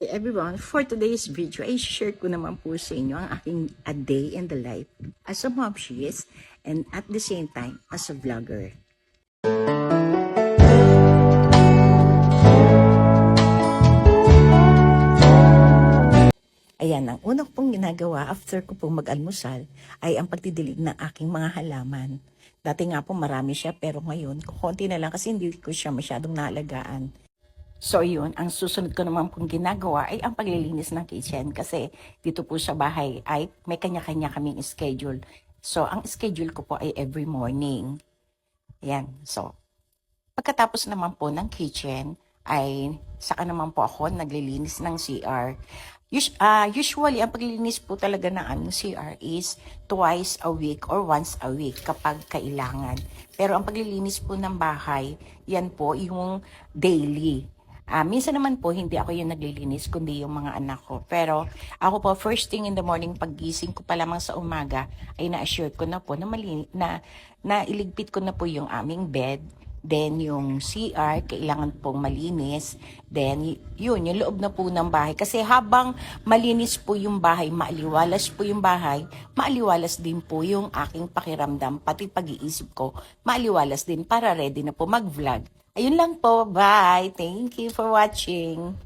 Everyone, for today's video, ay share ko naman po sa inyo ang aking a day in the life as a mom she is and at the same time as a vlogger. Ayan, ang unang pong ginagawa after ko pong mag-almusal ay ang pagdidilig ng aking mga halaman. Dati nga po marami siya pero ngayon konti na lang kasi hindi ko siya masyadong naalagaan. So yun, ang susunod ko naman pong ginagawa ay ang paglilinis ng kitchen kasi dito po sa bahay ay may kanya-kanya kaming schedule. So ang schedule ko po ay every morning. Ayan, so pagkatapos naman po ng kitchen ay saka naman po ako naglilinis ng CR. Usually, ang paglilinis po talaga ng aming CR is twice a week or once a week kapag kailangan. Pero ang paglilinis po ng bahay, yan po yung daily. Minsan naman po, hindi ako yung naglilinis, kundi yung mga anak ko. Pero ako po, first thing in the morning, paggising ko pa lamang sa umaga, ay na-assure ko na po na iligpit ko na po yung aming bed. Then, yung CR, kailangan pong malinis. Then, yung loob na po ng bahay. Kasi habang malinis po yung bahay, maaliwalas po yung bahay, maaliwalas din po yung aking pakiramdam, pati pag-iisip ko, maaliwalas din para ready na po mag-vlog. Ayun lang po. Bye! Thank you for watching.